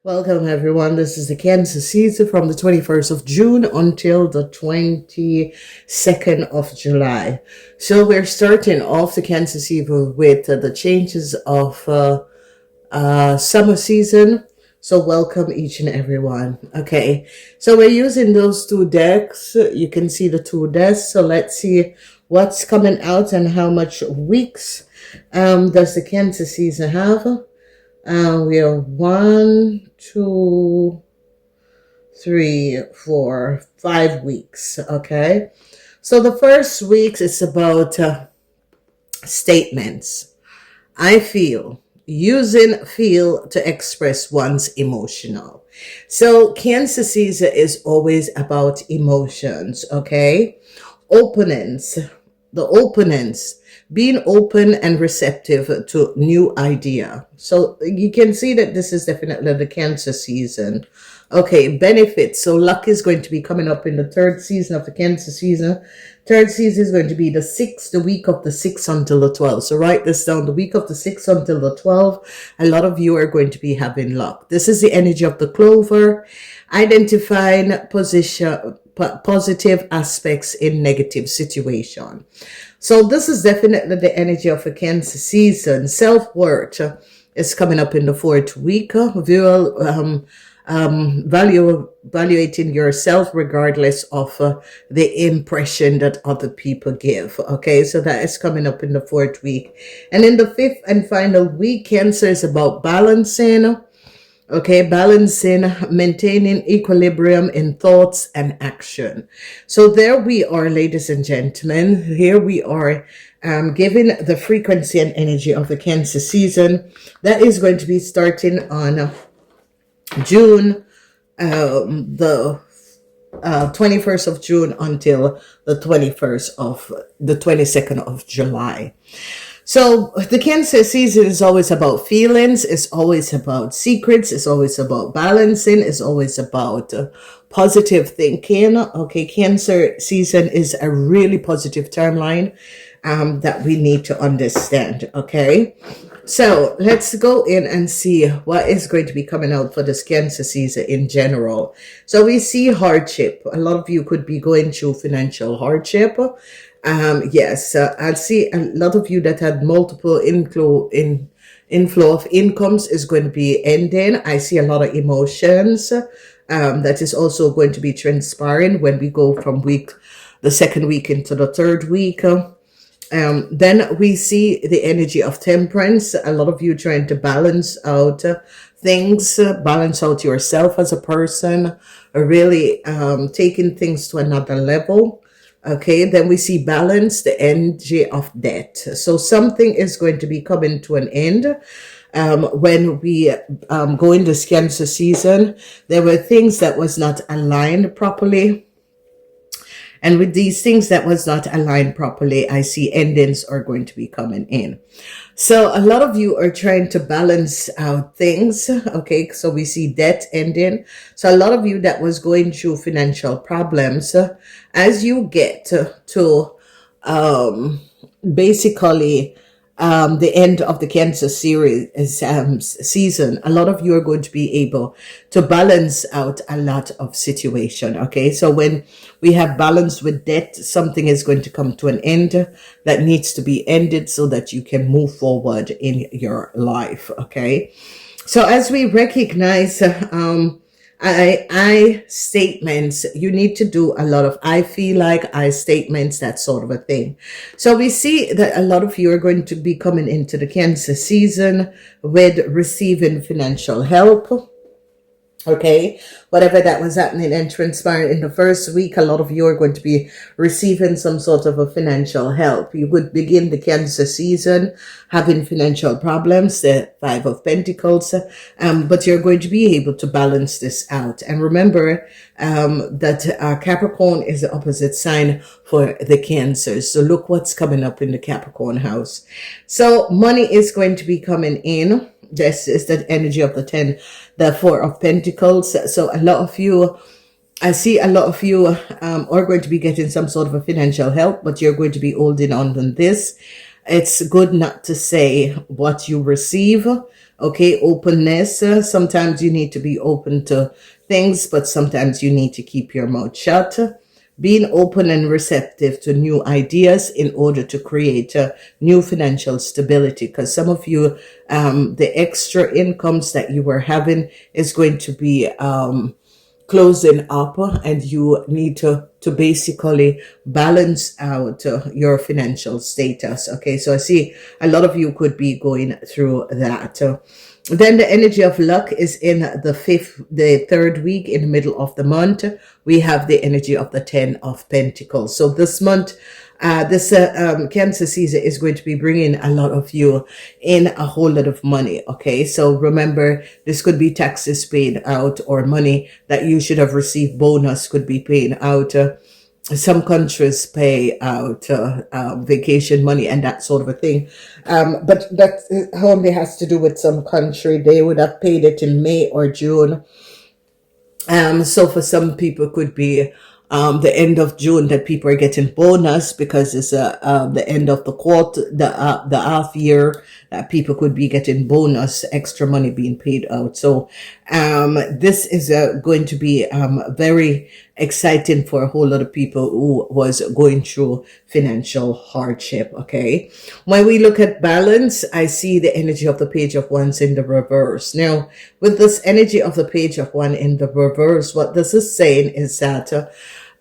Welcome, everyone. This is the Cancer season from the 21st of June until the 22nd of July. So we're starting off the Cancer season with the changes of summer season. So welcome each and everyone. Okay, so we're using those two decks. You can see the two decks. So let's see what's coming out and how much weeks does the Cancer season have. We are 1, 2, 3, 4, 5 weeks. Okay. So the first week is about statements. I feel. Using feel to express one's emotional. So Cancer season is always about emotions. Okay. Openness. The openness, being open and receptive to new idea. So you can see that this is definitely the Cancer season. Okay, benefits. So luck is going to be coming up in the third season of the Cancer season. Third season is going to be the week of the 6th until the 12th. So write this down, the week of the 6th until the 12th. A lot of you are going to be having luck. This is the energy of the clover, identifying positive aspects in negative situation. So this is definitely the energy of a Cancer season. Self-worth is coming up in the fourth week. Evaluating yourself regardless of the impression that other people give. Okay, so that is coming up in the fourth week. And in the fifth and final week, Cancer is about balancing. Okay, balancing, maintaining equilibrium in thoughts and action. So there we are, ladies and gentlemen. Here we are giving the frequency and energy of the Cancer season. That is going to be starting on June, the 21st of June until the 22nd of July. So the Cancer season is always about feelings. It's always about secrets. It's always about balancing. It's always about positive thinking. Okay, Cancer season is a really positive timeline that we need to understand. Okay, so let's go in and see what is going to be coming out for this Cancer season in general. So we see hardship. A lot of you could be going through financial hardship. Yes, I see a lot of you that had multiple inflow of incomes is going to be ending. I see a lot of emotions that is also going to be transpiring when we go from the second week into the third week. Then we see the energy of temperance. A lot of you trying to balance out things, balance out yourself as a person, really taking things to another level. Okay, then we see balance, the energy of death. So something is going to be coming to an end. When we go in this Cancer season, there were things that was not aligned properly. And with these things that was not aligned properly, I see endings are going to be coming in. So a lot of you are trying to balance out things. Okay, so we see debt ending. So a lot of you that was going through financial problems, as you get to basically the end of the Cancer series season, a lot of you are going to be able to balance out a lot of situation. Okay, so when we have balance with debt, something is going to come to an end that needs to be ended so that you can move forward in your life. Okay, so as we recognize I statements, you need to do a lot of I feel like I statements, that sort of a thing. So we see that a lot of you are going to be coming into the Cancer season with receiving financial help. Okay, whatever that was happening and transpiring in the first week, a lot of you are going to be receiving some sort of a financial help. You would begin the Cancer season having financial problems, the Five of Pentacles, but you're going to be able to balance this out. And remember that Capricorn is the opposite sign for the Cancer. So look what's coming up in the Capricorn house. So money is going to be coming in. This is the energy of the Four of Pentacles. So a lot of you, I see a lot of you are going to be getting some sort of a financial help, but you're going to be holding on to this. It's good not to say what you receive. Okay, openness. Sometimes you need to be open to things, but sometimes you need to keep your mouth shut. Being open and receptive to new ideas in order to create new financial stability. Because some of you, the extra incomes that you were having is going to be closing up, and you need to basically balance out your financial status. Okay, so I see a lot of you could be going through that. Then the energy of luck is in the third week in the middle of the month. We have the energy of the 10 of Pentacles. So this month, this Cancer season is going to be bringing a lot of you in a whole lot of money. Okay, so remember, this could be taxes paid out, or money that you should have received bonus could be paid out. Some countries pay out vacation money and that sort of a thing, but that only has to do with some country. They would have paid it in May or June. So for some people, could be the end of June that people are getting bonus, because it's the end of the quarter, the half year, that people could be getting bonus, extra money being paid out. So this is going to be very exciting for a whole lot of people who was going through financial hardship. Okay, when we look at balance, I see the energy of the Page of Wands in the reverse. Now, with this energy of the Page of Wands in the reverse, what this is saying is that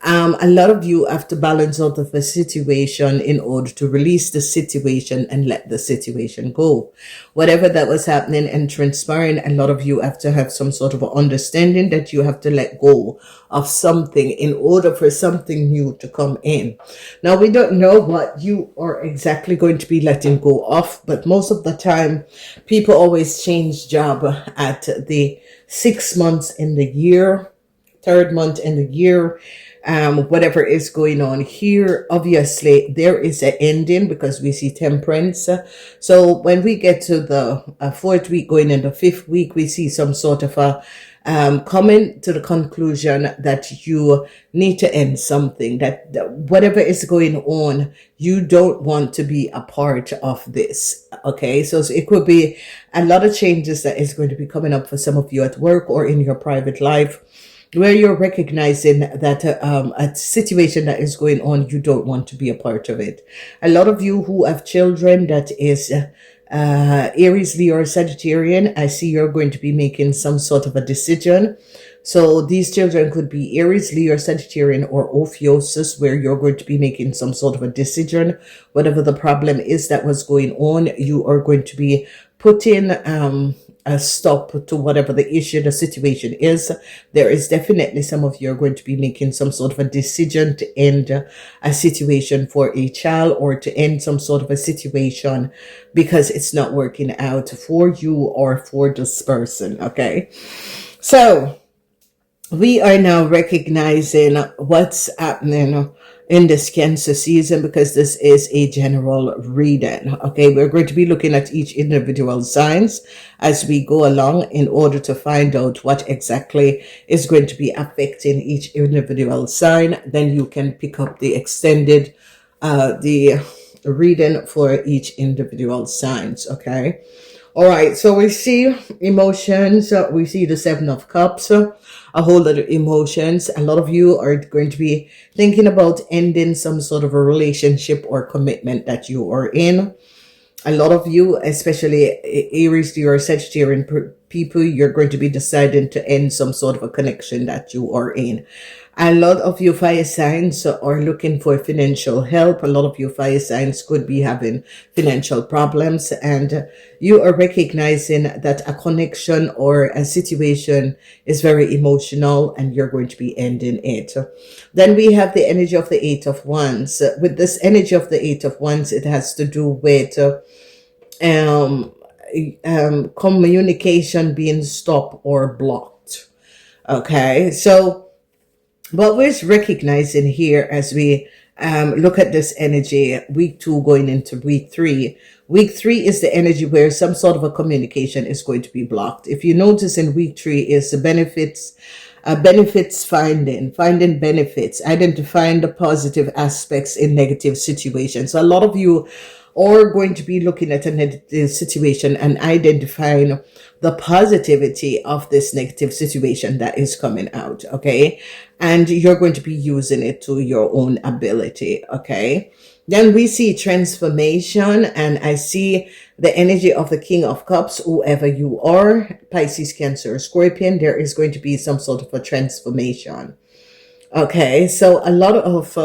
a lot of you have to balance out of a situation in order to release the situation and let the situation go. Whatever that was happening and transpiring, a lot of you have to have some sort of understanding that you have to let go of something in order for something new to come in. Now, we don't know what you are exactly going to be letting go of, but most of the time, people always change job at the 6 months in the year, third month in the year. Whatever is going on here, obviously there is an ending, because we see Temperance. So when we get to the fourth week, going into the fifth week, we see some sort of a coming to the conclusion that you need to end something, that whatever is going on, you don't want to be a part of this. Okay, so it could be a lot of changes that is going to be coming up for some of you at work or in your private life, where you're recognizing that a situation that is going on, you don't want to be a part of it. A lot of you who have children that is Aries, Leo, or Sagittarian, I see you're going to be making some sort of a decision. So these children could be Aries, Leo, or Sagittarian, or Ophiuchus, where you're going to be making some sort of a decision. Whatever the problem is that was going on, you are going to be putting a stop to whatever the issue, the situation is. There is definitely some of you are going to be making some sort of a decision to end a situation for a child, or to end some sort of a situation because it's not working out for you or for this person. Okay, so we are now recognizing what's happening in this Cancer season, because this is a general reading. Okay, we're going to be looking at each individual signs as we go along in order to find out what exactly is going to be affecting each individual sign. Then you can pick up the extended the reading for each individual signs. Okay, all right, so we see emotions, we see the Seven of Cups, a whole lot of emotions. A lot of you are going to be thinking about ending some sort of a relationship or commitment that you are in. A lot of you, especially Aries, Leo, or Sagittarian people, you're going to be deciding to end some sort of a connection that you are in. A lot of you fire signs are looking for financial help. A lot of you fire signs could be having financial problems, and you are recognizing that a connection or a situation is very emotional and you're going to be ending it. Then we have the energy of the Eight of Wands. With this energy of the Eight of Wands, it has to do with communication being stopped or blocked. Okay, so what we're recognizing here as we look at this energy, week 2 going into week 3. Week 3 is the energy where some sort of a communication is going to be blocked. If you notice, in week 3 is the benefits benefits finding benefits, identifying the positive aspects in negative situations. So a lot of you are going to be looking at a negative situation and identifying the positivity of this negative situation that is coming out, okay? And you're going to be using it to your own ability, okay? Then we see transformation, and I see the energy of the King of Cups. Whoever you are, Pisces, Cancer, Scorpion, there is going to be some sort of a transformation. Okay, so a lot of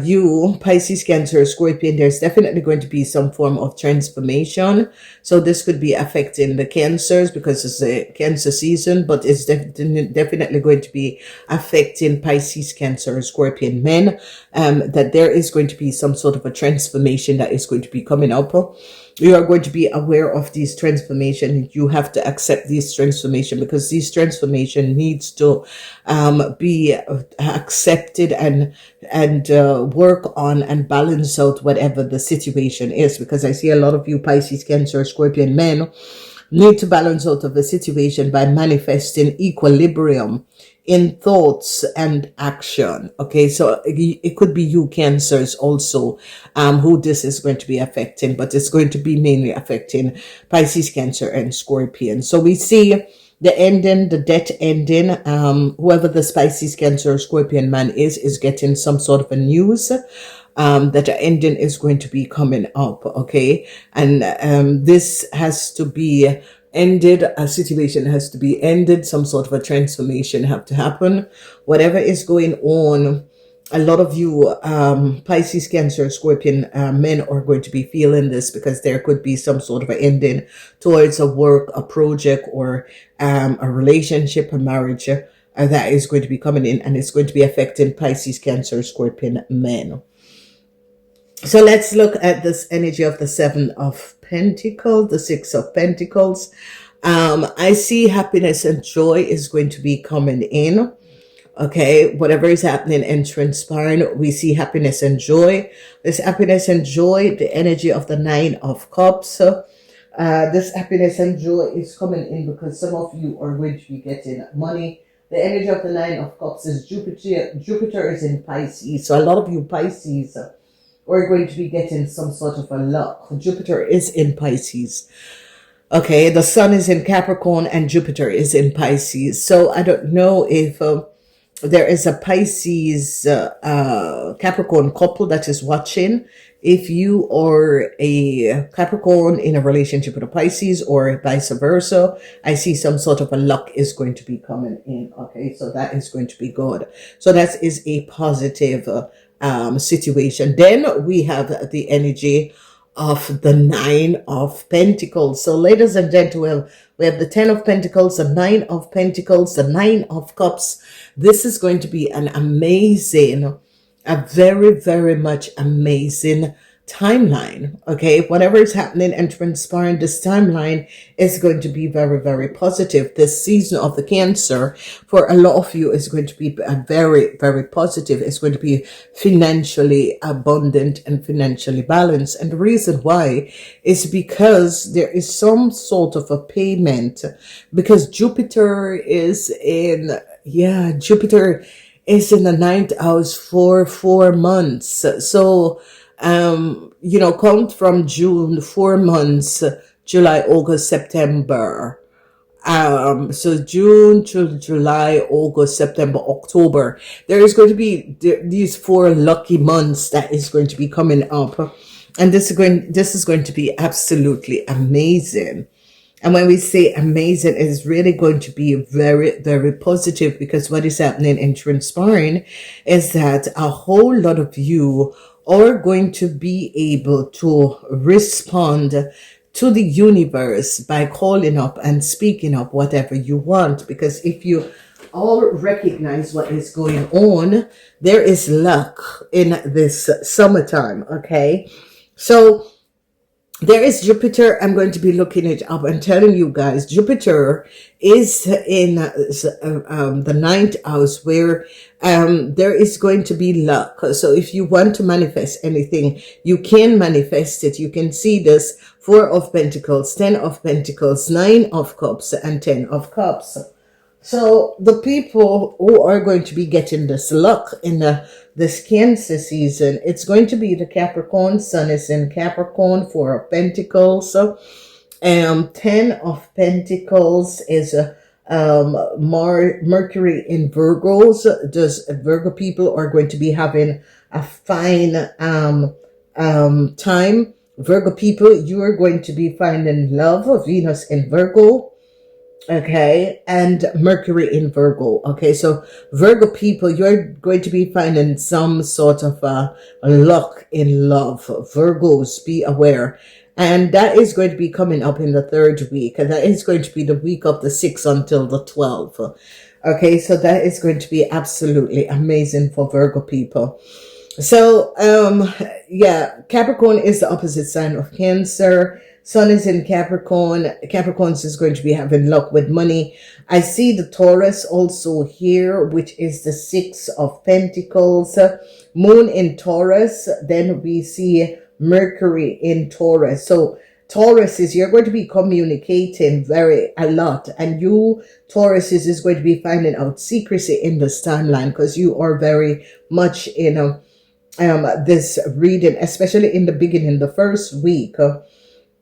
you, Pisces, Cancer, Scorpion, there's definitely going to be some form of transformation. So this could be affecting the Cancers because it's a Cancer season, but it's definitely going to be affecting Pisces, Cancer, Scorpion men. That there is going to be some sort of a transformation that is going to be coming up. You are going to be aware of these transformation. You have to accept this transformation because this transformation needs to be accepted and work on and balance out whatever the situation is. Because I see a lot of you Pisces, Cancer, Scorpion men need to balance out of the situation by manifesting equilibrium in thoughts and action. Okay, so it could be you Cancers also who this is going to be affecting, but it's going to be mainly affecting Pisces, Cancer, and Scorpion. So we see the ending, the death ending. Whoever the Pisces, Cancer, Scorpion man is getting some sort of a news that the ending is going to be coming up, okay? And this has to be ended, a situation has to be ended, some sort of a transformation have to happen. Whatever is going on, a lot of you Pisces, Cancer, Scorpion men are going to be feeling this because there could be some sort of an ending towards a work, a project, or a relationship, a marriage that is going to be coming in, and it's going to be affecting Pisces, Cancer, Scorpion men. So let's look at this energy of the Seven of Pentacles, the Six of Pentacles. I see happiness and joy is going to be coming in. Okay, whatever is happening and transpiring, we see happiness and joy. This happiness and joy, the energy of the Nine of Cups. This happiness and joy is coming in because some of you are going to be getting money. The energy of the Nine of Cups is Jupiter. Jupiter is in Pisces. So a lot of you Pisces are going to be getting some sort of a luck. Jupiter is in Pisces. Okay, the Sun is in Capricorn and Jupiter is in Pisces. So I don't know if there is a Pisces Capricorn couple that is watching. If you are a Capricorn in a relationship with a Pisces or vice versa, I see some sort of a luck is going to be coming in. Okay, so that is going to be good. So that is a positive situation. Then we have the energy of the Nine of Pentacles. So ladies and gentlemen, we have the Ten of Pentacles, the Nine of Pentacles, the Nine of Cups. This is going to be an amazing, a very, very much amazing timeline. Okay, whatever is happening and transpiring, this timeline is going to be very, very positive. This season of the Cancer for a lot of you is going to be a very, very positive. It's going to be financially abundant and financially balanced. And the reason why is because there is some sort of a payment, because Jupiter is in, Jupiter is in the ninth house for 4 months. So count from June, 4 months, July, August, September. So June to July, August, September, October. There is going to be these 4 lucky months that is going to be coming up. And this is going to be absolutely amazing. And when we say amazing, it's really going to be very, very positive, because what is happening and transpiring is that a whole lot of you are going to be able to respond to the universe by calling up and speaking up whatever you want. Because if you all recognize what is going on, there is luck in this summertime. Okay, so there is Jupiter. I'm going to be looking it up and telling you guys, Jupiter is in the ninth house, where there is going to be luck. So if you want to manifest anything, you can manifest it. You can see this 4 of Pentacles, 10 of Pentacles, 9 of Cups, and 10 of Cups. So the people who are going to be getting this luck in this Cancer season, it's going to be the Capricorn. Sun is in Capricorn, Four of Pentacles. 10 of Pentacles is Mercury in Virgos. Just Virgo people are going to be having a fine time. Virgo people, you are going to be finding love. Venus in Virgo. Okay, and Mercury in Virgo. Okay, so Virgo people, you're going to be finding some sort of luck in love. Virgos, be aware. And that is going to be coming up in the third week. And that is going to be the week of the 6th until the 12th. Okay, so that is going to be absolutely amazing for Virgo people. So, yeah, Capricorn is the opposite sign of Cancer. Sun is in Capricorn. Capricorns is going to be having luck with money. I see the Taurus also here, which is the 6 of Pentacles. Moon in Taurus. Then we see Mercury in Taurus. So Taurus is, you're going to be communicating a lot. And you, Taurus, is going to be finding out secrecy in this timeline because you are very much in this reading, especially in the beginning, the first week.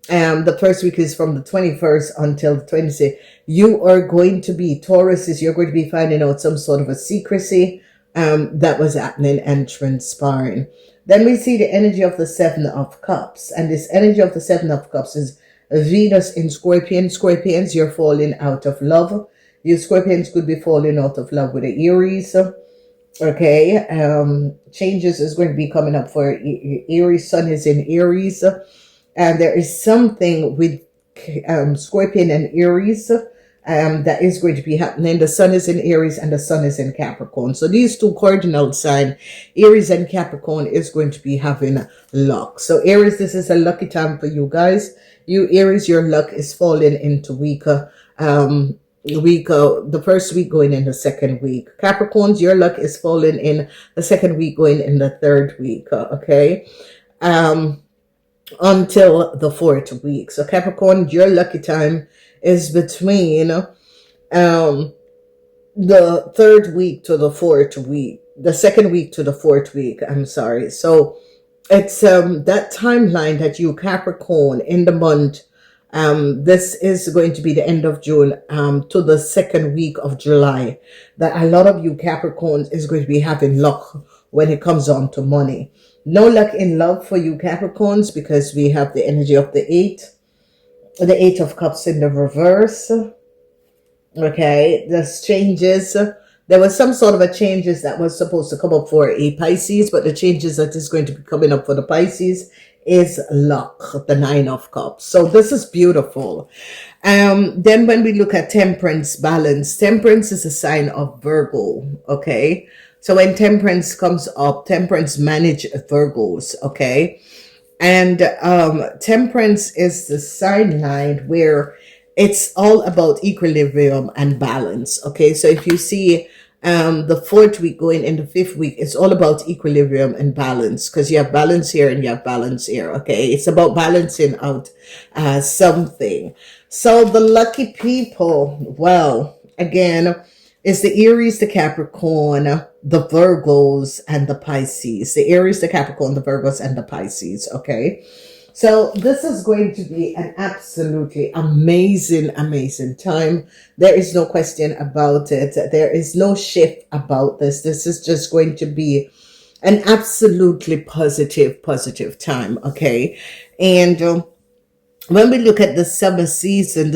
The first week is from the 21st until the 26th. You are going to be, Tauruses, you're going to be finding out some sort of a secrecy that was happening and transpiring. Then we see the energy of the 7 of Cups. And this energy of the 7 of Cups is Venus in Scorpion. Scorpions, you're falling out of love. You Scorpions could be falling out of love with the Aries. Okay, changes is going to be coming up for Aries. Sun is in Aries. And there is something with Scorpion and Aries that is going to be happening. The Sun is in Aries and the Sun is in Capricorn. So these two cardinal signs, Aries and Capricorn, is going to be having luck. So Aries, this is a lucky time for you guys. You Aries, your luck is falling into weaker. The first week going in the second week. Capricorns, your luck is falling in the second week going in the third week. Okay. Until the fourth week. So Capricorn, your lucky time is between the third week to the fourth week, the second week to the fourth week. I'm sorry. So it's that timeline that you Capricorn in the month. This is going to be the end of June to the second week of July. That a lot of you Capricorns is going to be having luck when it comes on to money. No luck in love for you Capricorns because we have the energy of the 8 of Cups in the reverse. Okay, there's changes. There was some sort of a changes that was supposed to come up for a Pisces, but the changes that is going to be coming up for the Pisces is luck, the 9 of Cups. So this is beautiful. Then when we look at Temperance, balance, Temperance is a sign of Virgo. Okay. So when Temperance comes up, Temperance manage Virgos, okay? And Temperance is the sign line where it's all about equilibrium and balance, okay? So if you see the fourth week going in the fifth week, it's all about equilibrium and balance because you have balance here and you have balance here, okay? It's about balancing out something. So the lucky people, well, again, is the Aries, the Capricorn, the Virgos, and the Pisces. The Aries, the Capricorn, the Virgos, and the Pisces, okay? So this is going to be an absolutely amazing, amazing time. There is no question about it. There is no shift about this. This is just going to be an absolutely positive time, okay? And when we look at the summer season,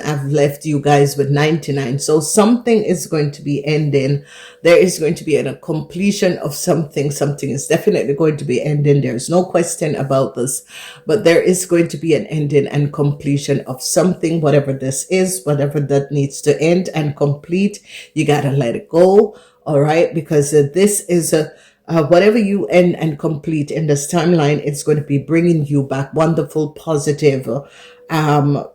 I've left you guys with 99. So something is going to be ending. There is going to be a completion of something. Something is definitely going to be ending. There's no question about this. But there is going to be an ending and completion of something, whatever this is, whatever that needs to end and complete. You got to let it go. All right. Because this is whatever you end and complete in this timeline, it's going to be bringing you back wonderful, positive,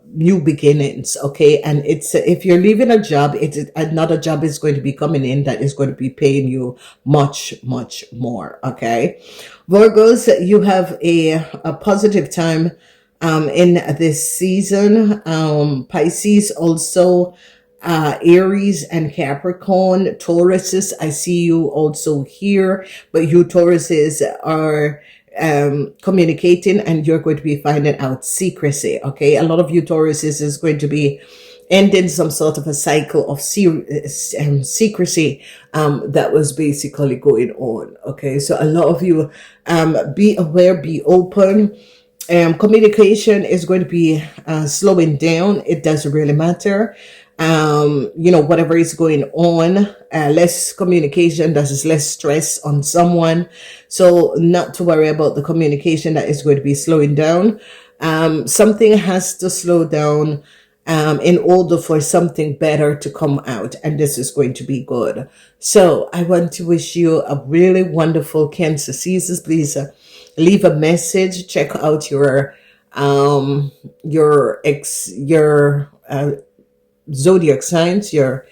new beginnings. Okay. And it's, if you're leaving a job, another job is going to be coming in that is going to be paying you much, much more. Okay. Virgos, you have a positive time, in this season. Pisces also, Aries and Capricorn. Tauruses, I see you also here, but you Tauruses are communicating, and you're going to be finding out secrecy. Okay, a lot of you Tauruses is going to be ending some sort of a cycle of secrecy that was basically going on. Okay, so a lot of you be aware, be open. Communication is going to be slowing down. It doesn't really matter. Whatever is going on, less communication, that is less stress on someone. So not to worry about the communication that is going to be slowing down. Something has to slow down in order for something better to come out, and this is going to be good. So I want to wish you a really wonderful Cancer season. Please leave a message. Check out your zodiac signs, your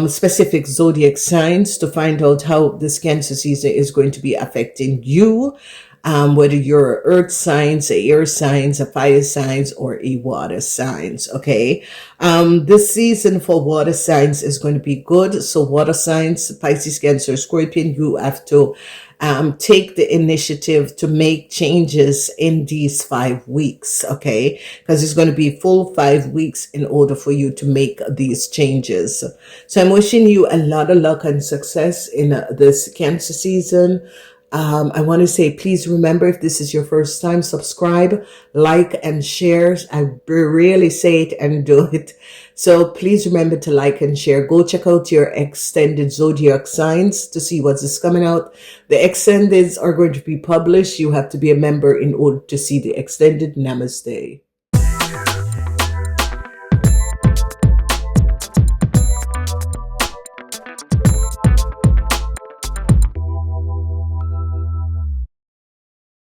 specific zodiac signs, to find out how this Cancer season is going to be affecting you. Whether you're earth signs, a air signs, a fire signs, or a water signs. Okay. This season for water signs is going to be good. So water signs, Pisces, Cancer, Scorpion, you have to take the initiative to make changes in these 5 weeks. Okay. Because it's going to be full 5 weeks in order for you to make these changes. So I'm wishing you a lot of luck and success in this Cancer season. I want to say, please remember, if this is your first time, subscribe, like, and share. I really say it and do it. So please remember to like and share. Go check out your extended zodiac signs to see what is coming out. The extendeds are going to be published. You have to be a member in order to see the extended. Namaste.